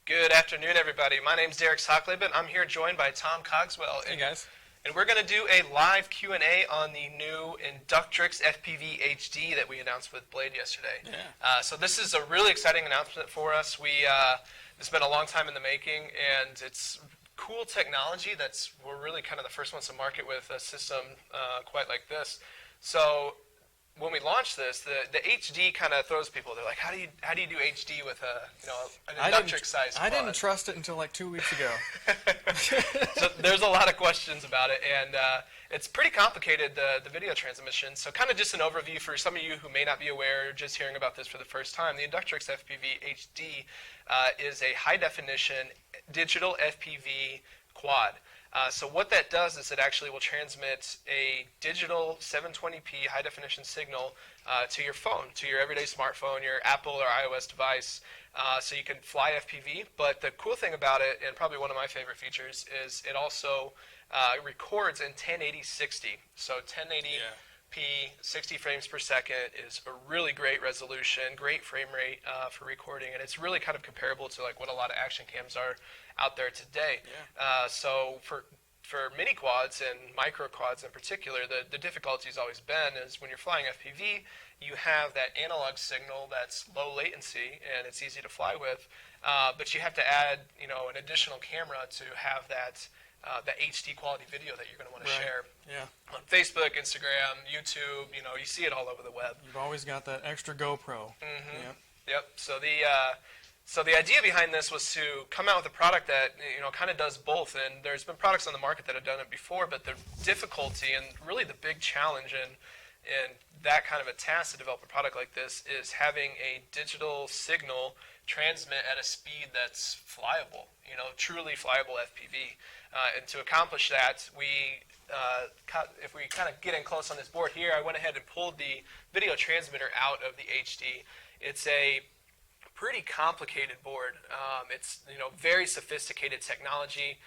Good afternoon, everybody. My name's Derek Sockleben. I'm here joined by Tom Cogswell. Hey, guys. And we're going to do a live Q&A on the new Inductrix FPV HD that we announced with Blade yesterday. Yeah. So this is a really exciting announcement for us. It's been a long time in the making, and it's cool technology we're really kind of the first ones to market with a system quite like this. So when we launched this, the HD kind of throws people. They're like, how do you do HD with an Inductrix size quad? I didn't trust it until like 2 weeks ago. So there's a lot of questions about it, and it's pretty complicated, the video transmission. So kind of just an overview for some of you who may not be aware, or just hearing about this for the first time. The Inductrix FPV HD is a high-definition digital FPV quad. So what that does is it actually will transmit a digital 720p high-definition signal to your phone, to your everyday smartphone, your Apple or iOS device, so you can fly FPV. But the cool thing about it, and probably one of my favorite features, is it also records in 1080-60. So 1080p, 60 frames per second is a really great resolution, great frame rate for recording, and it's really kind of comparable to like what a lot of action cams are out there today. Yeah. So for mini quads and micro quads in particular, the difficulty has always been is when you're flying FPV, you have that analog signal that's low latency and it's easy to fly with, but you have to add an additional camera to have that HD quality video that you're going to want to share. Yeah. On Facebook, Instagram, YouTube, you see it all over the web. You've always got that extra GoPro. Mm-hmm. Yep. So the idea behind this was to come out with a product that kind of does both. And there's been products on the market that have done it before, but the difficulty and really the big challenge in that kind of a task to develop a product like this is having a digital signal transmit at a speed that's flyable, truly flyable FPV. And to accomplish that, if we kind of get in close on this board here, I went ahead and pulled the video transmitter out of the HD. It's a pretty complicated board. It's very sophisticated technology.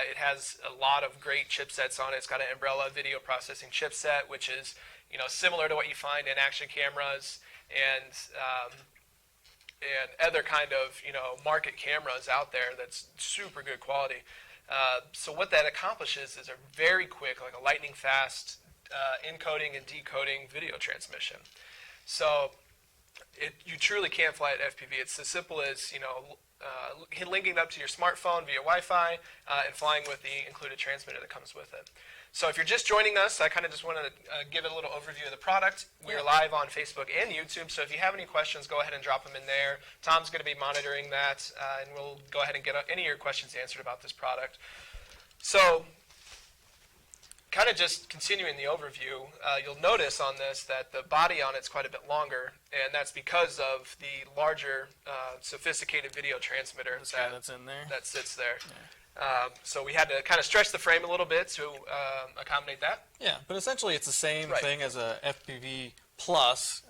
It has a lot of great chipsets on it. It's got an Umbrella video processing chipset, which is similar to what you find in action cameras and other kind of market cameras out there. That's super good quality. So what that accomplishes is a very quick, like a lightning fast encoding and decoding video transmission. So you truly can fly at FPV. It's as simple as linking it up to your smartphone via Wi-Fi and flying with the included transmitter that comes with it. So if you're just joining us, I kind of just want to give a little overview of the product. We are live on Facebook and YouTube, so if you have any questions, go ahead and drop them in there. Tom's going to be monitoring that, and we'll go ahead and get any of your questions answered about this product. So kind of just continuing the overview, you'll notice on this that the body on it's quite a bit longer, and that's because of the larger, sophisticated video transmitter that's in there. That sits there. Yeah. So we had to kind of stretch the frame a little bit to accommodate that. Yeah, but essentially it's the same thing as a FPV Plus,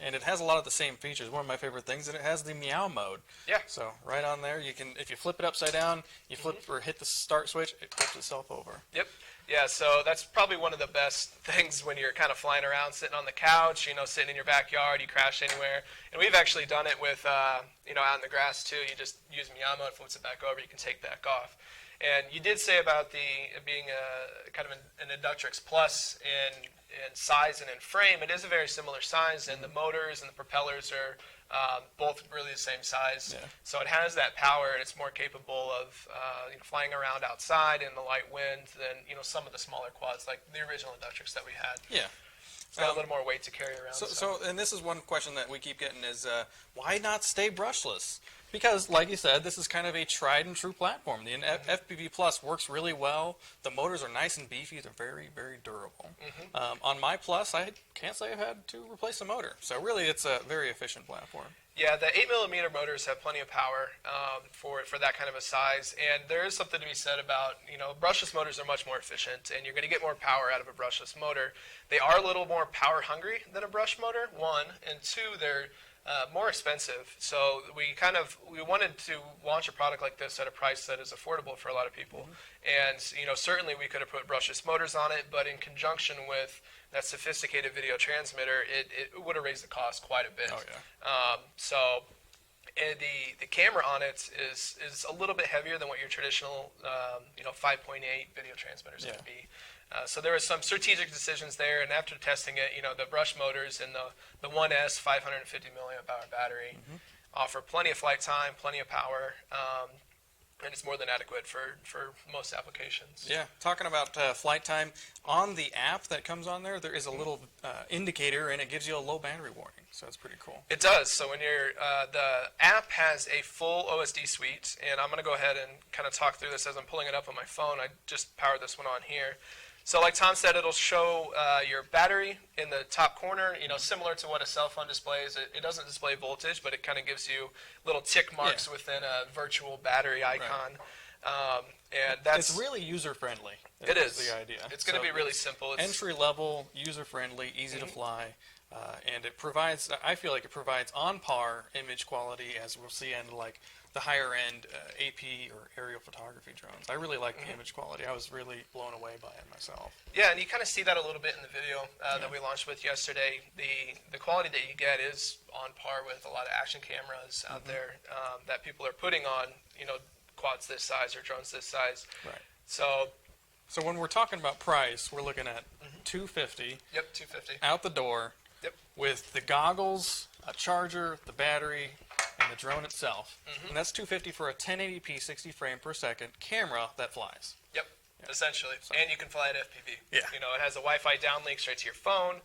and it has a lot of the same features. One of my favorite things, and it has the meow mode. Yeah. So right on there, you can, if you flip it upside down, you flip or hit the start switch, it flips itself over. Yep. Yeah, so that's probably one of the best things when you're kind of flying around, sitting on the couch, sitting in your backyard, you crash anywhere. And we've actually done it with, out in the grass too. You just use meow mode, flips it back over, you can take back off. And you did say about being kind of an Inductrix Plus in size and in frame. It is a very similar size, and the motors and the propellers are both really the same size. Yeah. So it has that power, and it's more capable of flying around outside in the light wind than some of the smaller quads like the original Inductrix that we had. Yeah. It's got a little more weight to carry around. So, and this is one question that we keep getting is, why not stay brushless? Because, like you said, this is kind of a tried and true platform. The FPV Plus works really well. The motors are nice and beefy. They're very, very durable. On my Plus, I can't say I've had to replace a motor. So really, it's a very efficient platform. Yeah, the 8mm motors have plenty of power for that kind of a size, and there is something to be said about, brushless motors are much more efficient, and you're going to get more power out of a brushless motor. They are a little more power hungry than a brush motor, one, and two, they're more expensive. So we wanted to launch a product like this at a price that is affordable for a lot of people. And certainly we could have put brushless motors on it, but in conjunction with that sophisticated video transmitter, it would have raised the cost quite a bit. Oh, yeah. So And the camera on it is a little bit heavier than what your traditional 5.8 video transmitter is going to be. So there were some strategic decisions there, and after testing it, the brush motors and the 1S 550 milliamp hour battery offer plenty of flight time, plenty of power, and it's more than adequate for most applications. Yeah, talking about flight time, on the app that comes on there, there is a little indicator, and it gives you a low battery warning, so it's pretty cool. It does. So when the app has a full OSD suite, and I'm going to go ahead and kind of talk through this as I'm pulling it up on my phone. I just powered this one on here. So like Tom said, it'll show your battery in the top corner, similar to what a cell phone displays. It doesn't display voltage, but it kind of gives you little tick marks within a virtual battery icon. Right. And it's really user-friendly. It is. The idea. It's going to be really simple. Entry-level, user-friendly, easy to fly, and it provides, I feel like it provides on-par image quality as we'll see in like the higher-end AP or aerial photography drones. I really like the image quality. I was really blown away by it myself. Yeah, and you kind of see that a little bit in the video that we launched with yesterday. The quality that you get is on par with a lot of action cameras out there that people are putting on, quads this size or drones this size. Right. So when we're talking about price, we're looking at $250. Yep, $250 out the door. Yep. With the goggles, a charger, the battery, and the drone itself. And that's $250 for a 1080p 60 frame per second camera that flies. Yep, essentially. So. And you can fly at FPV. Yeah. It has a Wi-Fi downlink straight to your phone.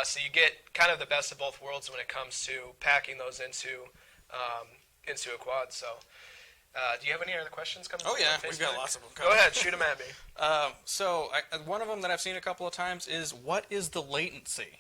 So you get kind of the best of both worlds when it comes to packing those into a quad. So do you have any other questions coming? Oh yeah, we've got lots of them coming. Go ahead, shoot them at me. One of them that I've seen a couple of times is, what is the latency?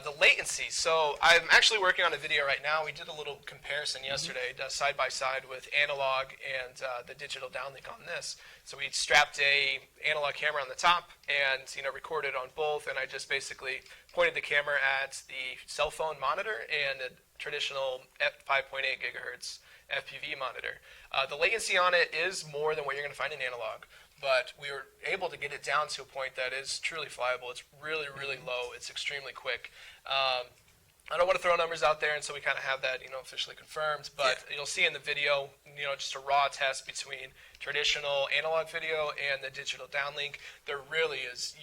The latency. So I'm actually working on a video right now. We did a little comparison yesterday, side by side with analog and the digital downlink on this. So we strapped a analog camera on the top and recorded on both, and I just basically pointed the camera at the cell phone monitor and a traditional 5.8 gigahertz FPV monitor. The latency on it is more than what you're going to find in analog, but we were able to get it down to a point that is truly flyable. It's really, really low. It's extremely quick. I don't want to throw numbers out there until we kind of have that, officially confirmed, but you'll see in the video, just a raw test between traditional analog video and the digital downlink. There really is,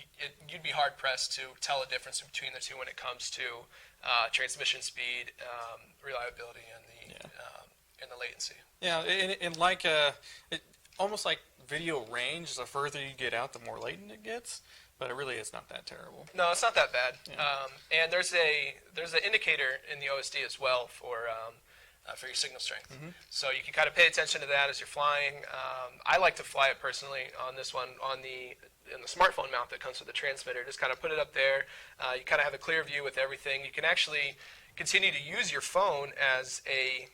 you'd be hard pressed to tell a difference between the two when it comes to transmission speed, reliability, and the latency. Yeah, and almost like video range, the further you get out, the more latent it gets. But it really is not that terrible. No, it's not that bad. Yeah. And there's an indicator in the OSD as well for your signal strength. So you can kind of pay attention to that as you're flying. I like to fly it personally on this one in the smartphone mount that comes with the transmitter. Just kind of put it up there. You kind of have a clear view with everything. You can actually continue to use your phone as a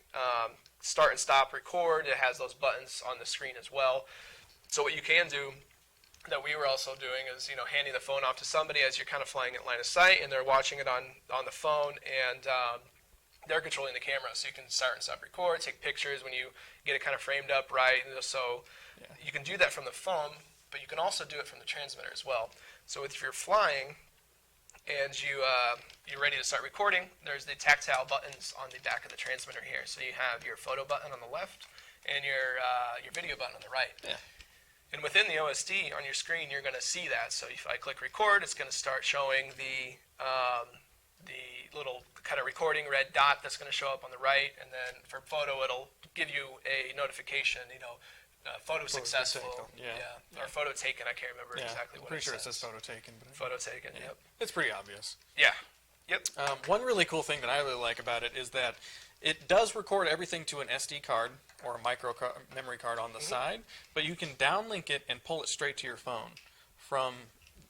start and stop record. It has those buttons on the screen as well. So what you can do that we were also doing is, handing the phone off to somebody as you're kind of flying in line of sight, and they're watching it on the phone, and they're controlling the camera, so you can start and stop record, take pictures when you get it kind of framed up right. And so you can do that from the phone, but you can also do it from the transmitter as well. So if you're flying and you're ready to start recording, there's the tactile buttons on the back of the transmitter here. So you have your photo button on the left and your video button on the right. Yeah. And within the OSD on your screen, you're going to see that. So if I click record, it's going to start showing the little kind of recording red dot that's going to show up on the right. And then for photo, it'll give you a notification, photo successful. Or photo taken. I can't remember exactly what it says. Pretty sure it says photo taken. But photo taken, yep. It's pretty obvious. Yeah. Yep. One really cool thing that I really like about it is that it does record everything to an SD card or a micro memory card on the side, but you can downlink it and pull it straight to your phone from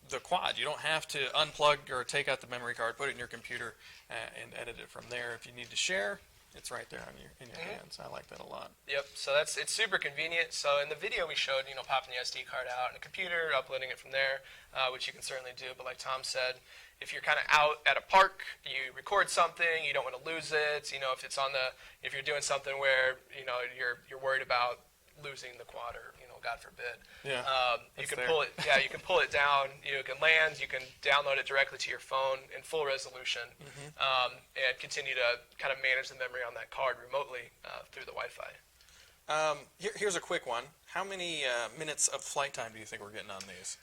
the quad. You don't have to unplug or take out the memory card, put it in your computer, and edit it from there. If you need to share, it's right there in your hands. I like that a lot. Yep. So it's super convenient. So in the video we showed, popping the SD card out in a computer, uploading it from there, which you can certainly do. But like Tom said, if you're kind of out at a park, you record something, you don't want to lose it. If you're doing something where you're worried about losing the quad or God forbid. Yeah, You can pull it. Yeah, you can pull it down. You can land. You can download it directly to your phone in full resolution, and continue to kind of manage the memory on that card remotely through the Wi-Fi. Here's a quick one. How many minutes of flight time do you think we're getting on these?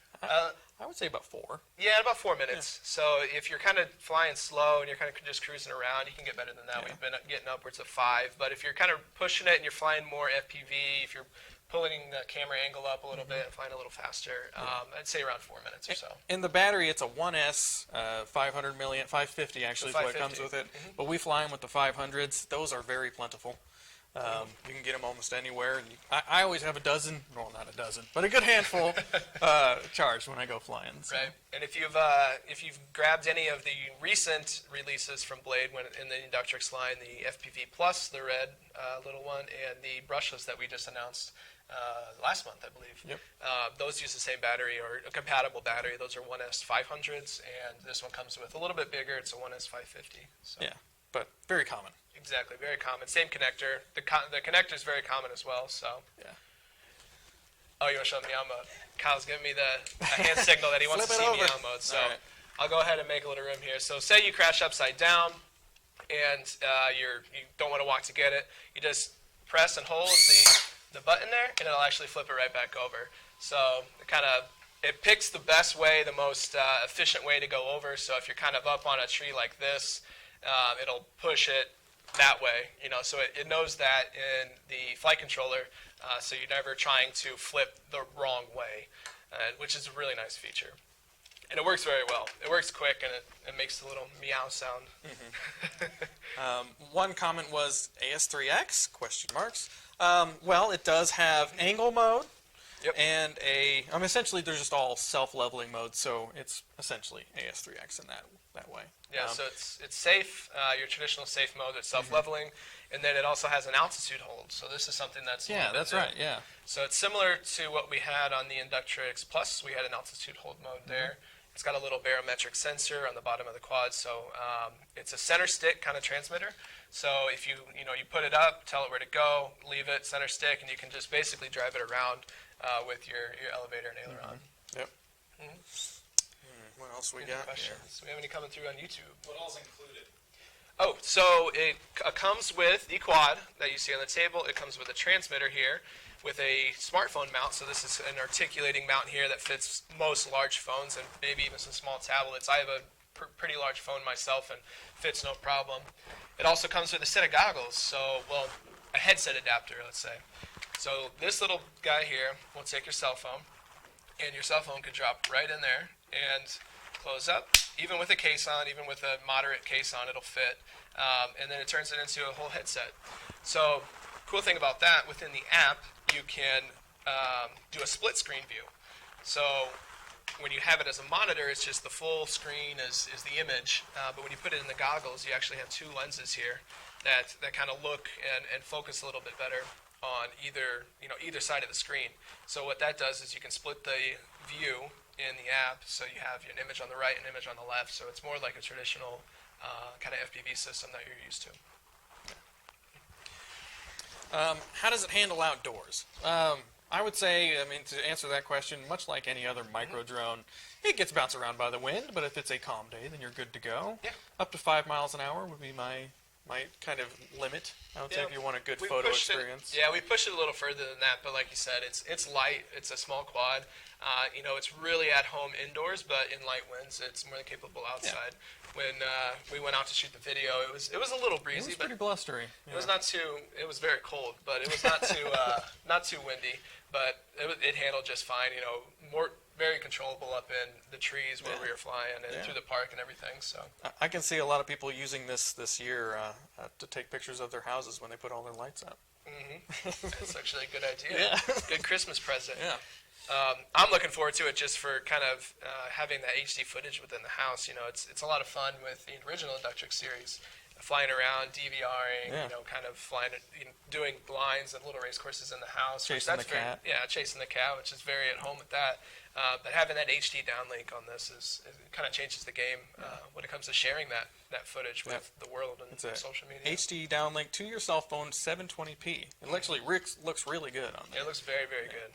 I would say about 4. Yeah, about 4 minutes. Yeah. So if you're kind of flying slow and you're kind of just cruising around, you can get better than that. Yeah. We've been getting upwards of 5. But if you're kind of pushing it and you're flying more FPV, if you're pulling the camera angle up a little bit and flying a little faster, I'd say around 4 minutes or so. In the battery, it's a 1S 500 milliamp, 550 actually is what it comes with it. But we fly them with the 500s. Those are very plentiful. You can get them almost anywhere. And I always have a dozen, well, not a dozen, but a good handful charged when I go flying. So. Right. And if you've grabbed any of the recent releases from Blade in the Inductrix line, the FPV Plus, the red little one, and the brushless that we just announced last month, I believe. Yep. Those use the same battery or a compatible battery. Those are 1S 500s, and this one comes with a little bit bigger. It's a 1S 550. So. Yeah, but very common. Exactly, very common. Same connector. The connector is very common as well. So. Yeah. Oh, you want to show meow mode? Kyle's giving me a hand signal that he wants to see meow mode. So right. I'll go ahead and make a little room here. So say you crash upside down, and you don't want to walk to get it. You just press and hold the button there, and it'll actually flip it right back over. So it picks the best way, the most efficient way to go over. So if you're kind of up on a tree like this, it'll push it that way, so it knows that in the flight controller, so you're never trying to flip the wrong way, which is a really nice feature. And it works very well. It works quick, and it makes a little meow sound. One comment was AS3X, question marks. Well, it does have angle mode. Yep. And essentially they're just all self-leveling modes, so it's essentially AS3X in that way. Yeah, so it's safe, your traditional safe mode, it's self-leveling, and then it also has an altitude hold. So this is something that's right. Yeah. So it's similar to what we had on the Inductrix Plus. We had an altitude hold mode there. It's got a little barometric sensor on the bottom of the quad, so it's a center stick kind of transmitter. So if you put it up, tell it where to go, leave it center stick, and you can just basically drive it around with your elevator and aileron. Yep. What else we got questions? Here? Do we have any coming through on YouTube? What all's included? Oh, so it comes with the quad that you see on the table. It comes with a transmitter here with a smartphone mount. So this is an articulating mount here that fits most large phones and maybe even some small tablets. I have a pretty large phone myself and fits no problem. It also comes with a set of goggles. A headset adapter, let's say. So this little guy here will take your cell phone, and your cell phone could drop right in there and close up. Even with a case on, even with a moderate case on, it'll fit. And then it turns it into a whole headset. So cool thing about that, within the app, you can do a split screen view. So when you have it as a monitor, it's just the full screen is the image. But when you put it in the goggles, you actually have two lenses here that kind of look and focus a little bit better on either side of the screen. So what that does is you can split the view in the app, so you have an image on the right and an image on the left. So it's more like a traditional kind of FPV system that you're used to. How does it handle outdoors? I would say, to answer that question, much like any other micro drone, it gets bounced around by the wind, but if it's a calm day, then you're good to go. Yeah. Up to 5 miles an hour would be my kind of limit, I would say, if you want a good photo experience. We pushed it a little further than that, but like you said, it's light. It's a small quad. It's really at home indoors, but in light winds, it's more than capable outside. Yeah. When we went out to shoot the video, it was a little breezy. It was pretty blustery. Yeah. It was very cold, but it was not too windy. But it handled just fine. Very controllable up in the trees where we were flying and through the park and everything. So I can see a lot of people using this year to take pictures of their houses when they put all their lights up. That's actually a good idea. Yeah. Good Christmas present. Yeah. I'm looking forward to it just for kind of having that HD footage within the house. It's a lot of fun with the original Inductrix series. Flying around, DVRing, kind of flying, doing blinds and little race courses in the house. Chasing the cat. Yeah, chasing the cat, which is very at home with that. But having that HD downlink on this it kind of changes the game when it comes to sharing that footage with the world and social media. HD downlink to your cell phone, 720p. It actually looks really good on there. It looks very, very good.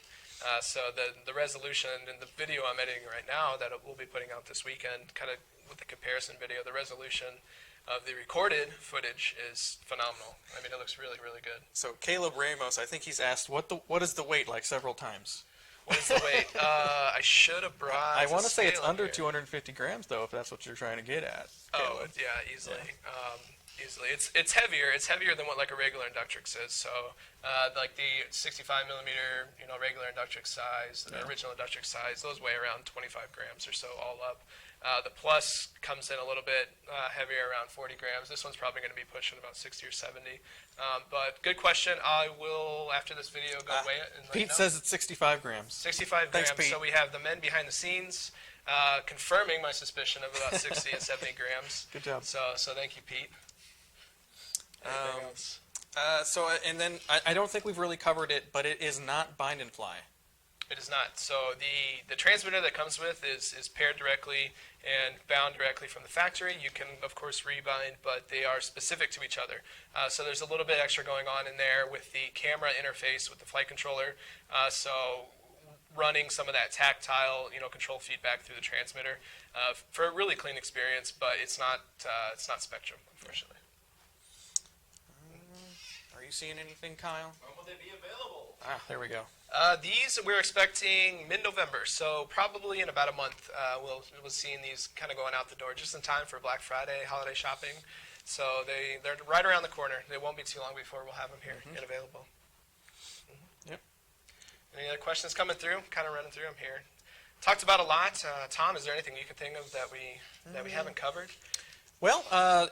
So the resolution in the video I'm editing right now that we'll be putting out this weekend, kind of with the comparison video, the resolution of the recorded footage is phenomenal. I mean, it looks really, really good. So Caleb Ramos, I think he's asked, what is the weight like several times? What is the weight? I should have brought. I want to say it's under here. 250 grams, though, if that's what you're trying to get at. Oh, Caleb. yeah, easily. Yeah. Easily. It's heavier. It's heavier than what like a regular Inductrix is. So like the 65 millimeter, regular Inductrix size, the original Inductrix size, those weigh around 25 grams or so all up. The Plus comes in a little bit heavier, around 40 grams. This one's probably going to be pushing about 60 or 70. But good question. I will, after this video, go weigh it. And Pete says it's 65 grams. 65 Thanks, grams. Pete. So we have the men behind the scenes confirming my suspicion of about 60 and 70 grams. Good job. So thank you, Pete. Anything else? And then I don't think we've really covered it, but it is not bind and fly. It is not. So the transmitter that comes with is paired directly and bound directly from the factory. You can, of course, rebind, but they are specific to each other. So there's a little bit extra going on in there with the camera interface with the flight controller. So running some of that tactile, control feedback through the transmitter for a really clean experience, but it's not Spectrum, unfortunately. Are you seeing anything, Kyle? When will they be available? There we go. These we're expecting mid-November, so probably in about a month we'll see these kind of going out the door just in time for Black Friday holiday shopping. So they're right around the corner. They won't be too long before we'll have them here and available. Yep. Any other questions coming through? Kind of running through them here. Talked about a lot. Tom, is there anything you can think of that we haven't covered? Well,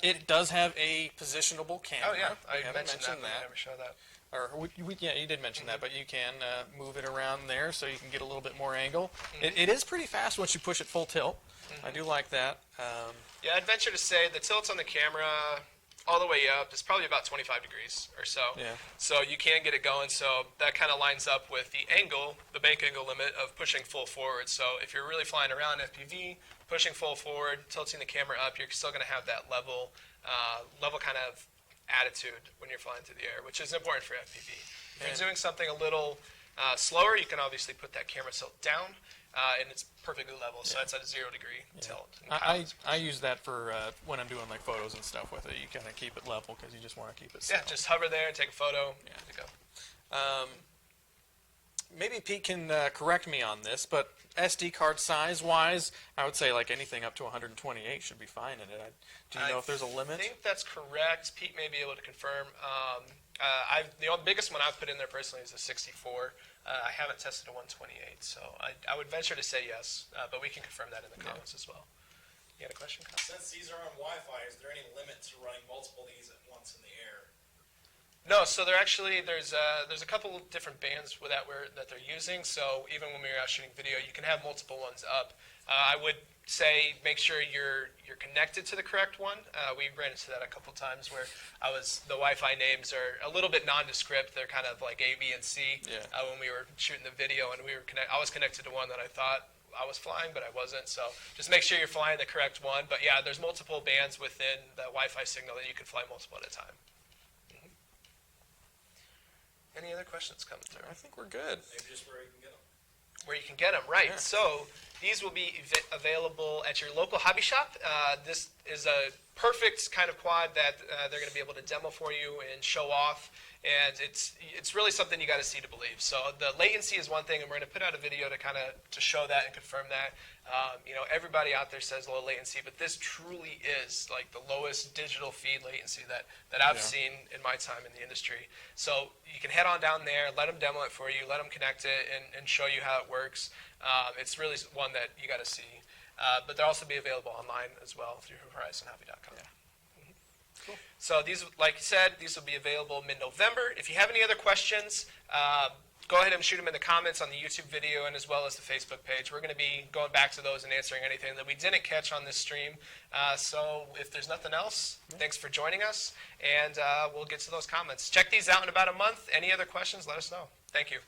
it does have a positionable camera. Oh yeah, I haven't mentioned that. I never show that. Or yeah, you did mention that, but you can move it around there so you can get a little bit more angle. It is pretty fast once you push it full tilt. I do like that. Yeah, I'd venture to say the tilt on the camera all the way up is probably about 25 degrees or so. Yeah. So you can get it going. So that kind of lines up with the angle, the bank angle limit of pushing full forward. So if you're really flying around FPV, pushing full forward, tilting the camera up, you're still going to have that level kind of attitude when you're flying through the air, which is important for FPV. If you're doing something a little slower, you can obviously put that camera tilt down, and it's perfectly level. So it's at a 0 degree tilt. I use that for when I'm doing like photos and stuff with it. You kind of keep it level because you just want to keep it still. Yeah, just hover there and take a photo. Yeah. There you go. Maybe Pete can correct me on this, but SD card size-wise, I would say like anything up to 128 should be fine in it. Do you know if there's a limit? I think that's correct. Pete may be able to confirm. The biggest one I've put in there personally is a 64. I haven't tested a 128, so I would venture to say yes, but we can confirm that in the comments as well. You had a question, Kyle? Since these are on Wi-Fi, is there any limit to running multiple of these at once in the air? No, so there's a couple of different bands that they're using. So even when we're out shooting video, you can have multiple ones up. I would say make sure you're connected to the correct one. We ran into that a couple times where the Wi-Fi names are a little bit nondescript. They're kind of like A, B, and C. When we were shooting the video, and I was connected to one that I thought I was flying, but I wasn't. So just make sure you're flying the correct one. But yeah, there's multiple bands within the Wi-Fi signal that you can fly multiple at a time. Any other questions coming through? I think we're good. Maybe just where you can get them. Where you can get them, right. Yeah. So these will be available at your local hobby shop. This is a perfect kind of quad that they're going to be able to demo for you and show off. And it's really something you got to see to believe. So the latency is one thing, and we're going to put out a video to show that and confirm that. Everybody out there says low latency, but this truly is like the lowest digital feed latency that I've seen in my time in the industry. So you can head on down there, let them demo it for you, let them connect it, and show you how it works. It's really one that you got to see. But they'll also be available online as well through horizonhobby.com. Yeah. Cool. So these, like you said, these will be available mid-November. If you have any other questions, go ahead and shoot them in the comments on the YouTube video and as well as the Facebook page. We're going to be going back to those and answering anything that we didn't catch on this stream. So if there's nothing else, thanks for joining us, and we'll get to those comments. Check these out in about a month. Any other questions, let us know. Thank you.